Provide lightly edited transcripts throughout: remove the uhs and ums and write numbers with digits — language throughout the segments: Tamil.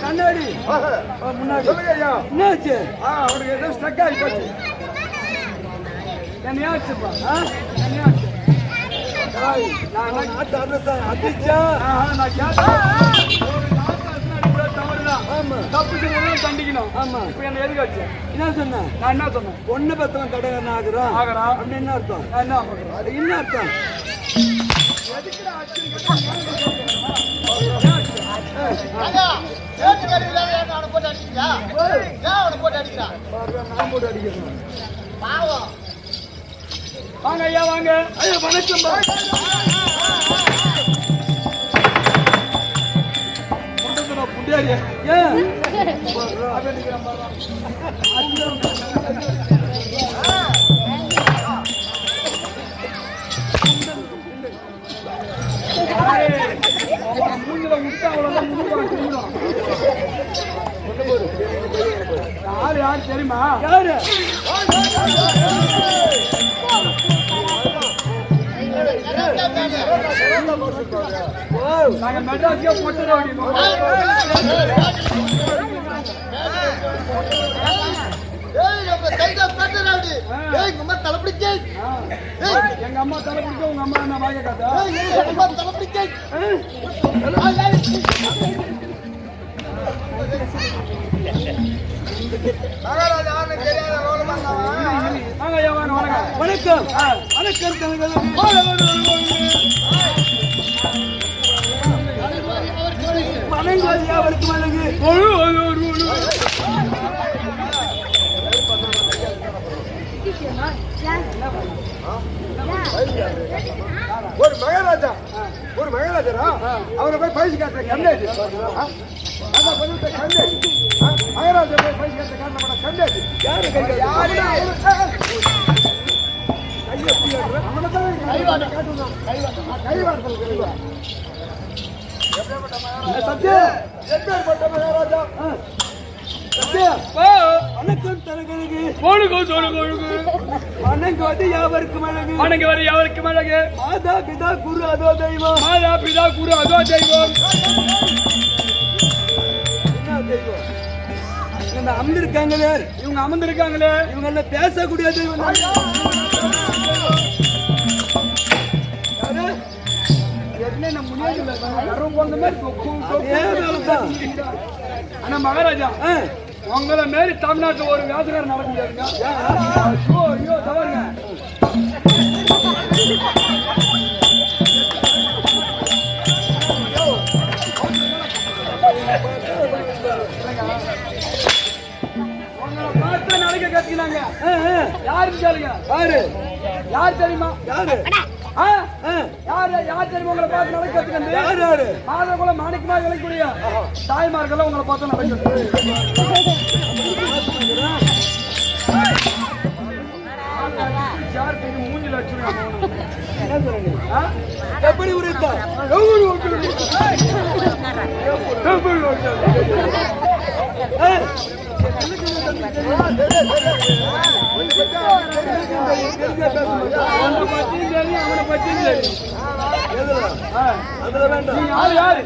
கண்ணாடி முன்னாடி என்னாச்சு? அவனுக்கு ஏதோ ஸ்டக் ஆகி போச்சு. என்னையாச்சுப்பா என்னையாச்சு? நான் அடிச்சா நான் கண்டிக்கணும். ஆமா இப்ப என்ன எதுக்கு வச்சு என்ன சொன்னேன்? நான் என்ன சொன்னேன்? ஒண்ணு பத்தவன் கடைக்காரன் ஆகுறான் அப்படின்னு என்ன அர்த்தம்? என்ன அது என்ன அர்த்தம்? வாங்க ஐயா வாங்க. ஐயா வணக்கம். புண்டியாடியா ஏன் மூஞ்சில விட்டா அவ்வளவுதான் யாரு யாரு தெரியுமா? யாரு நாங்க மெட்ராஸ்க்கே போட்டுறோம். எங்க அம்மா தலை பிடிக்க உங்க அம்மா என்ன வாங்க காத்தா? வணக்கம் அவருக்கு வணங்கு. ஒரு மகாராஜா அவரை போய் பைசு காட்டுற கண்டேஜ் மகாராஜா போய் பைசு காட்டுற காரணம் கண்டேஜ் யாரு யாவருக்கு மழகு மாதா பிதா குரு அதோ தெய்வம். மாதா பிதா குரு அதோ தெய்வம். அமர்ந்திருக்காங்களே இவங்க அமர்ந்திருக்காங்களே இவங்க எல்லாம் பேசக்கூடிய தெய்வம். ஆனா மகாராஜா உங்களை மாரி தமிழ்நாட்டுல ஒரு வியாசகாரம் நடக்க முடியாதுங்க. உங்களை பார்த்தா நடக்க கத்துக்கினாங்க. யாருன்னு கேளுங்க. யாரு தெரியுமா? யாரு தெரியுமா? உங்களை பார்த்து நடக்க கத்துக்கிறது யாரு? மாதகுலம் மாணிக்கமா விளைக்கூடிய தாய்மார்கள் உங்களை பார்த்து நடக்கிறது. மூஞ்சில் எப்படி உரைத்தார்? அவனை பத்தியும் தெரியும். அதுல வேண்டாம். யாரு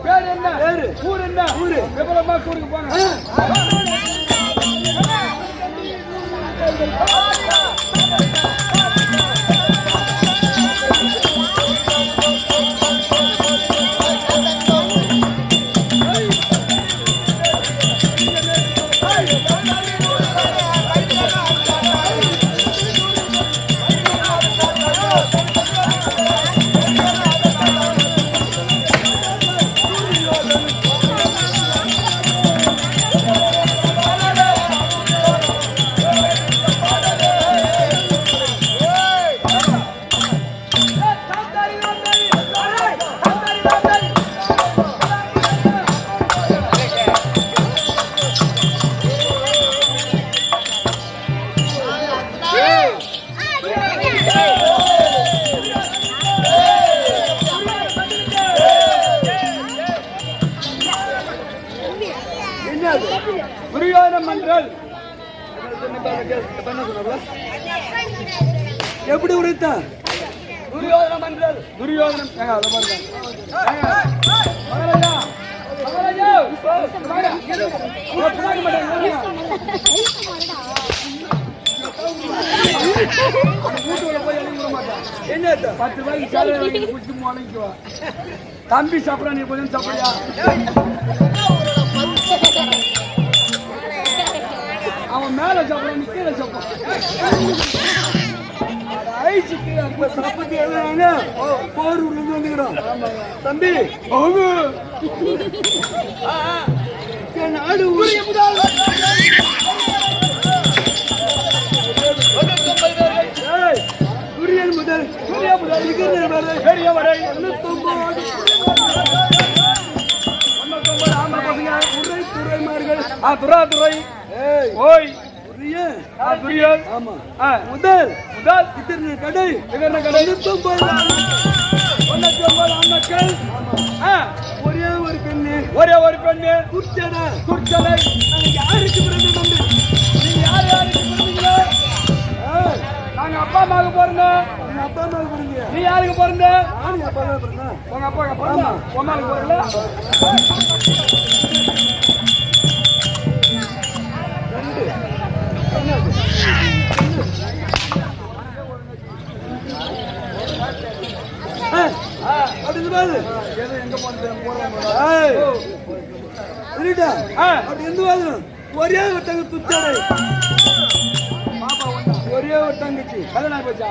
பேர் என்ன? பேரு ஊர் என்ன? ஊரு விபரமா ஊருக்கு போங்க. துரியோதனம் என்றால் எப்படி உரைத்த? துரியோதனம் என்றால் துரியோதனம் என்ன 10 ரூபாய்க்கு சேலை குடிச்சு முளைக்குவா. தம்பி சாப்பிடா, நீ கொஞ்சம் சாப்பிடியா? அவன் மேல சாப்பிட, நீ கீழே சாப்பிட. சாப்பிட்டு எழுதுறாங்க. போரூர்ல இருந்து வந்துக்கிறான் தம்பி. நாடு துரியன் முதல் பெரிய வரை 99 துறைமார்கள். துறை ஓய் துரியன். ஆமா முதல் முதல் கடை 99 அண்ணக்கள். ஒரே ஒரு பெண்ணு, ஒரே ஒரு பெண்ணு. துர்ச்சடை துர்ச்சடை. யாருக்கு பிறந்த தம்பி? நீங்க யாருக்கு பிறந்தீங்களா? நாங்க அப்பா அம்மாவுக்கு பிறந்தோம். நீங்க அப்பா அம்மாவுக்கு பிறந்தீங்க. நீ யாருக்கு பிறந்த? நானும் அப்பா அம்மாவுக்கு பிறந்தேன். உங்க அப்பா பிறந்தா அம்மாவுக்கு பிறல. ஒரே ஒரு தங்க துச்சடை. ஒரே ஒரு தங்கச்சி கல்யாணம் போச்சா?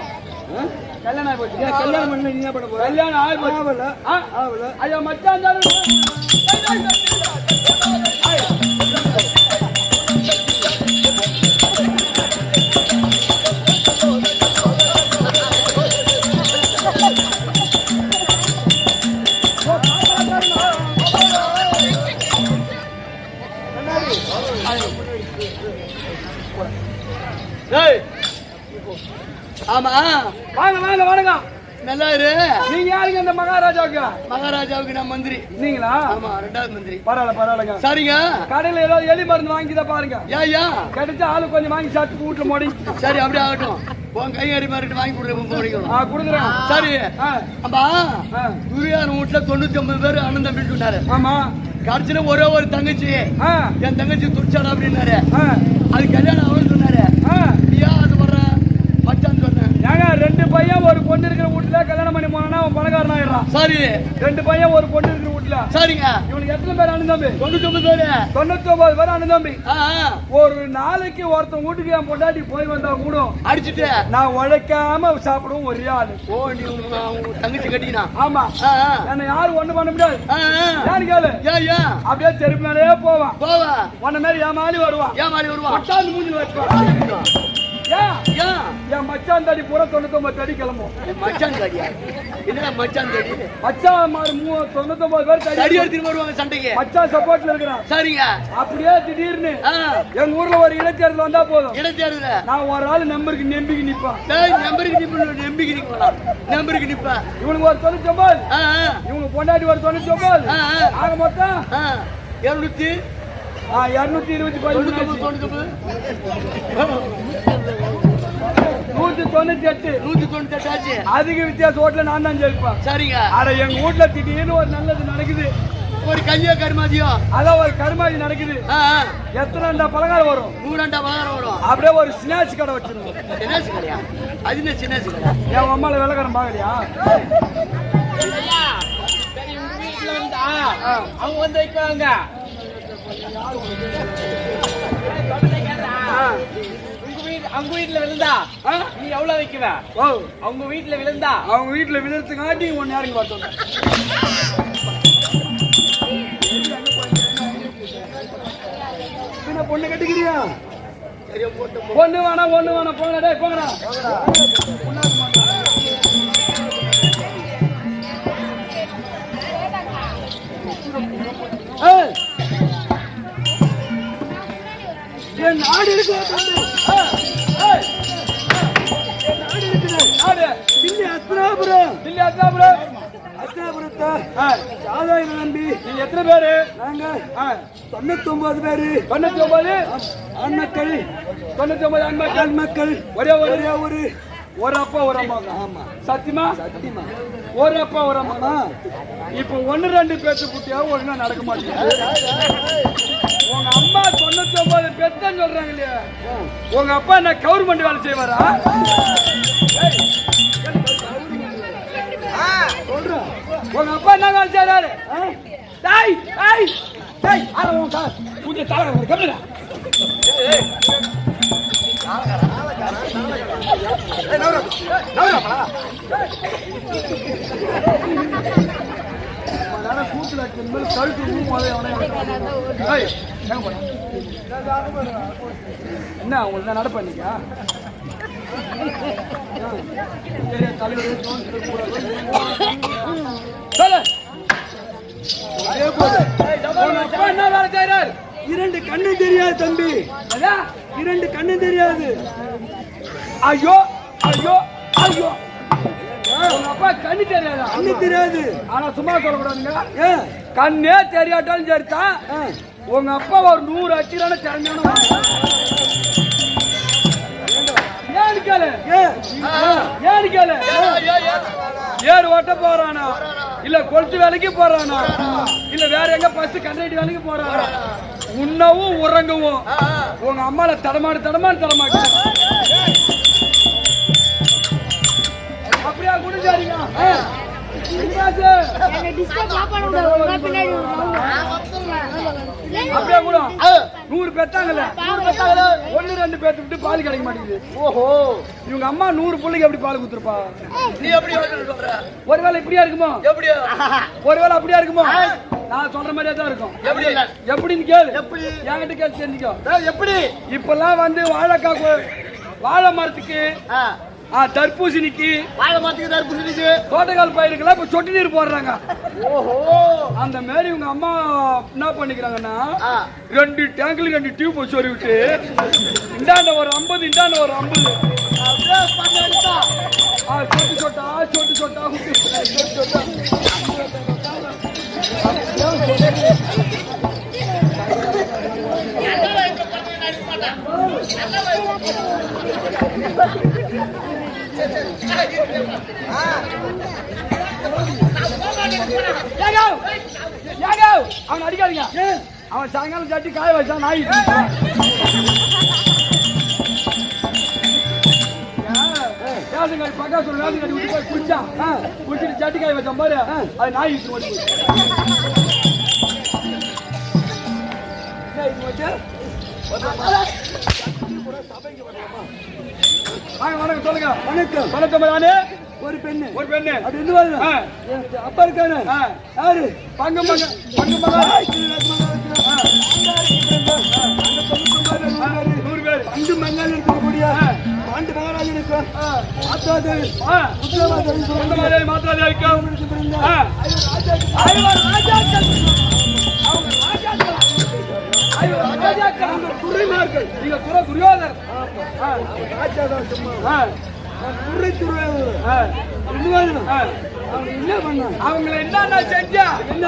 கல்யாணம் போச்சு. கல்யாணம் பண்ண நீ என்ன பண்ண போற? கல்யாணம் ஆகல. ஐயா மச்சான் ஆமா வாங்க வாங்க வாங்க. நல்லா இரு. நீங்க யாருங்க? இந்த மகாராஜாவுக்கு? மகாராஜாவுக்கு நான் மந்திரி. நீங்களா? ஆமா, 2வது மந்திரி. பரவாயில்ல பரவாயில்லைங்க. சரிங்க. கடையில ஏதாவது எலி மருந்து வாங்கிதான் பாருங்க. ஏயா கிடைச்சா ஆளு கொஞ்சம் வாங்கி சாப்பிட்டு வீட்டுல மோடி. சரி அப்படியே ஆகட்டும். உன் கை அறி மாறிட்டு வாங்கி கொடுக்குறேன். சரி. அப்பா துரியோதன வீட்டுல 99 பேர் அண்ணன் தம்பி சொன்னாரு. ஆமா. கடைசியில ஒரே ஒரு தங்கச்சி. என் தங்கச்சி துர்ச்சாடா அப்படின்னாரு. அது கல்யாணம் அவன் சொன்னாரு. அது வர்ற மச்சான் சொன்னேன். ஏங்க 2 பையன் ஒரு பொண்ணு இருக்கிற வீட்டுல கல்யாணம் பண்ணி போனா அவன் பணக்காரன் ஆயிடுறான். சரி. 2 பையன் ஒரு பொண்ணு இருக்கிற வீட்டுல. சரிங்க. இவனுக்கு எத்தனை பேர் அண்ணன் தம்பி? 99 பேரு. 99 பேர் அண்ணன் தம்பி. ஒரு நாளைக்கு ஒருத்தன் வீட்டுக்கு என் பொண்டாட்டி போய் வந்தா கூட அடிச்சுட்டு நான் உழைக்காம சாப்பிடுவோம் ஒரே ஆளு. ஓ நீ தங்கச்சி கட்டினா? ஆமா. என்ன யாரும் ஒண்ணு பண்ண முடியாது. யாரு கேளு. அப்படியே தெருப்பு மேலேயே போவான். உன்ன மாதிரி ஏமாளி வருவான். பட்டாந்து மூஞ்சி வச்சுவான். என் மச்சான் தடி பூரா 99 தடி கிளம்பும். மச்சான் தடியா? என்ன மச்சான் தடி? மச்சான் 99 பேர் தடி எடுத்துட்டு வருவாங்க சண்டைக்கு. மச்சான் சப்போர்ட்ல இருக்கிறான். சரிங்க. அப்படியே திடீர்னு எங்க ஊர்ல ஒரு இடைத்தேர்தல் வந்தா போதும். இடைத்தேர்தல் நான் ஒரு ஆளு நம்பருக்கு நம்பிக்கை நிப்பான். நம்பருக்கு நிப்பேன். இவனுக்கு ஒரு 99, இவங்க பொண்டாட்டி ஒரு 99, ஆக மொத்தம் 700. 229 198 ஆச்சு. அதிக வித்தியாசம் ஓட்டுல நான் தான் ஜெயிப்பேன். சரிங்க. அட எங்க வீட்டுல திடீர்னு ஒரு நல்லது நடக்குது. ஒரு கல்யாண கருமாதியம். அதான் ஒரு கருமாதி நடக்குது. எத்தனை பலகாரம் வரும்? 100 பலகாரம் வரும். அப்படியே ஒரு ஸ்நாக்ஸ் கடை வச்சிருந்தோம். ஸ்நாக்ஸ் கடையா? அது என்ன ஸ்நாக்ஸ் கடை? என் அம்மால வெள்ளக்காரன் பாக்கலையா? அவங்க வந்து வைக்காங்க. அவங்க வீட்டுல விழுந்தா நீ எவ்வளவு வைக்குவ? அவங்க வீட்டுல விழுந்தா அவங்க வீட்டுல விழுறதுக்காட்டி ஒன்னு யாருங்க பார்த்தோம். பொண்ணு கட்டிக்கிறியா? பொண்ணு வேணாம் போங்கடா. டேய் போங்கடா. என் நாடு இருக்கு. தில்லி அஸ்தினாபுரத்தை சாதாரண நம்பி. நீங்க எத்தனை பேரு? நாங்க 99 பேரு. 99 ஆண்மக்கள். 99 ஆண்மக்கள். ஒரே ஒரு அப்பா ஒரு அம்மா. ஆமா. சத்தியமா ஒரு அப்பா ஒரு அம்மா. இப்ப 1-2 பேச்சு குட்டியா ஒழுங்கா நடக்க மாட்டேங்குது. உங்க அம்மா 99 பேர்தான் சொல்றாங்க இல்லையா? உங்க அப்பா என்ன கவர்மெண்ட் வேலை செய்வாரா? உங்க அப்பா என்ன வேலை செய்யறாரு? கூத்துல கழுத்து என்ன உங்களுக்கு நடப்ப இன்னைக்கா? என்ன வேலை செய்யறாரு? 2 கண்ணு தெரியாது தம்பி. 2 கண்ணு தெரியாது. ஐயோ உங்க அப்பா கண்ணு தெரியாதா? கண்ணு தெரியாது. ஆனா சும்மா சொல்லக்கூடாதுங்க. கண்ணே தெரியாட்டாலும் சரிதான். உங்க அப்பா ஒரு 100 அச்சிரான தெரிஞ்சானு ஏறு ஓட்ட போறானா இல்ல கொளுத்து வேலைக்கு போறானா இல்ல வேற எங்க பஸ் கண்டக்டர் வேலைக்கு போறானா? உண்ணவும் உறங்கவும் உங்க அம்மால தடமாட்டு அப்படியா குடிச்சாரிங்க? அப்படியே கூட 100 பெத்தாங்கல்ல, 1-2 பேத்து விட்டு பால் கிடைக்க மாட்டேங்குது. ஓஹோ, இவங்க அம்மா 100 பிள்ளைக்கு எப்படி பால் குத்துருப்பா? நீ எப்படி சொல்ற? ஒருவேளை இப்படியா இருக்குமோ? எப்படியா? ஒருவேளை அப்படியா இருக்குமோ? நான் சொல்ற மாதிரியே தான் இருக்கும். எப்படின்னு கேளு. என்கிட்ட கேட்டு தெரிஞ்சுக்கோ. எப்படி இப்பெல்லாம் வந்து வாழை மரத்துக்கு தர்பூசணிக்கு தோட்டக்கால் பயிருக்கெல்லாம் இப்ப சொட்டு நீர் போடுறாங்க. ஓஹோ, அந்த மாதிரி உங்க அம்மா என்ன பண்ணிக்கிறாங்கன்னா 2 டேங்க்ல 2 டியூப் சொறி விட்டு இந்தாண்ட ஒரு 50 இந்தாண்ட ஒரு 50 சொட்டு சொட்டா அவன் அடிக்காதீங்க. அவன் சாயங்காலம் சட்டி காய வச்சான். நாய் பக்கா சொல்ல கட்டி விட்டு போய் குடிச்சான். குடிச்சிட்டு சட்டி காய வச்சான் பாரு, அது நாய் வணக்கம் சொல்லுங்க. வணக்கம். நானே ஒரு பெண்ணு அது இருந்து வருது. அப்பா இருக்கானு யாரு? பங்கு மகன் 100 பேர் பங்கு மங்கால் இருக்கக்கூடிய ஆண்டு மகாராஜன் இருக்கும். துறைமார்கள். நீங்க துரியோதர் அவங்களை என்ன செஞ்சா என்ன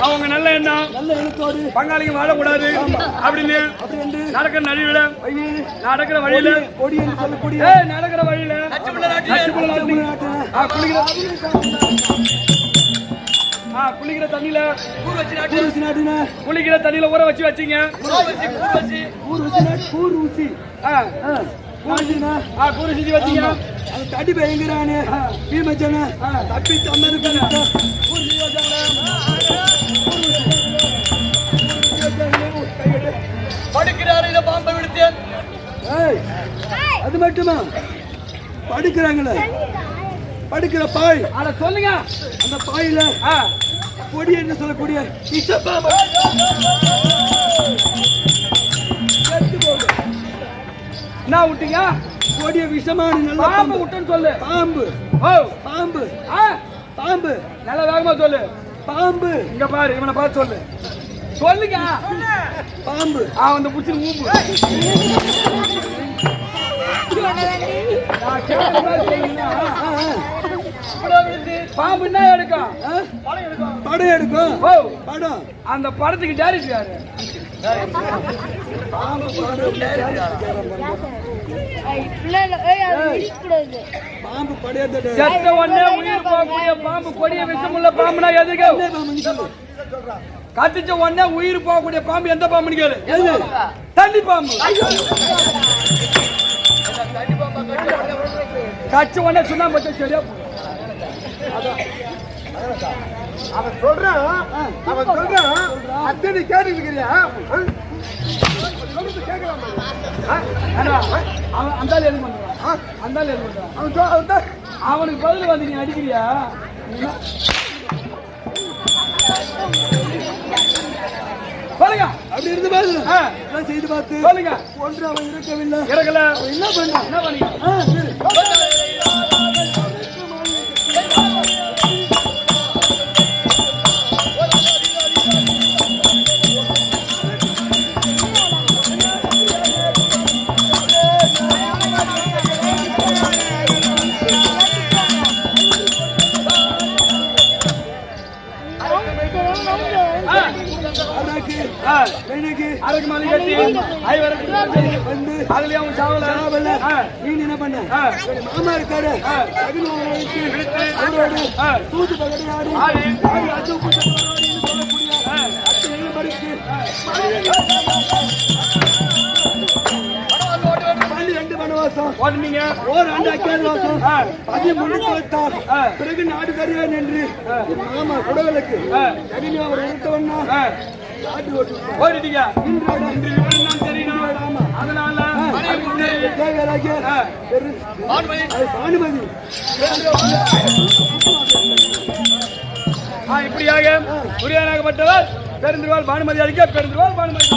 அவங்க நல்ல எண்ணம், நல்ல எண்ணத்தோடு பங்காளிங்க வாழக்கூடாது அப்படின்னு நடக்கிற நடுவில நடக்கிற வழியில நடக்கிற வழியில குளிக்கிற தண்ணியில குளிக்கிற தண்ணியில ஊற வச்சு வச்சீங்க. கூறு வச்சீங்க. தடி பயங்கரானே பீமச்சன தப்பி தம்மருக்கு படுக்கிறாரு. இதை பாம்பை விடுத்தேன். அது மட்டுமா படுக்கிறாங்களே படுக்கிற பாய் அத சொல்லுங்க. அந்த பாயில பொடி என்று சொல்லக்கூடிய என்ன விட்டீங்க? கொடிய விஷமான நல்ல பாம்பு விட்டுன்னு சொல்லு. பாம்பு பாம்பு பாம்பு நல்ல வேகமா சொல்லு. பாம்பு இங்க பாரு, இவனை பார்த்து சொல்லு. சொல்லுங்க. பாம்பு அந்த புடிச்சு ஊம்பு. பாம்பு என்ன எடுக்கும்? படம் எடுக்கும். படம். அந்த படத்துக்கு டைரக்டர் யாரு? பாம்பு செத்த உடனே உயிர் போகக்கூடிய பாம்பு, கொடிய விஷமுள்ள பாம்புனா எதுக்கு? கட்டிச்ச உடனே உயிர் போகக்கூடிய பாம்பு எந்த பாம்புன்னு கேளு. தண்ணி பாம்பு. கச்ச உடனே சுண்ணாம்பு வச்சா சரியா அவன் சொல்றான். அத்தனை கேட்டு இருக்கிறியா? அவனுக்கு பதில் வந்து நீ அடிக்கிறியா? சொல்லுங்க. அப்படி இருந்து பாத்து செய்து பார்த்து சொல்லுங்க. ஒன்று அவன் இருக்கவில்லை. இறக்கல. என்ன பண்ண? என்ன பண்ணீங்க? அரக்கு மாலை கட்டி வந்து அதுலயே அவன் சாவல. நீ என்ன பண்ண? மாமா இருக்காரு தூத்து பகடி பிறகு நாடு தருவேன் என்று மாமா குடகளுக்கு அவர் எடுத்தவன்னா ஓடிட்டீங்க. அதனால இப்படியாக உரியானாகப்பட்டவர் பெருந்திருவாள் பானுமதி அளிக்க பெருந்திருவாள் பானுமதி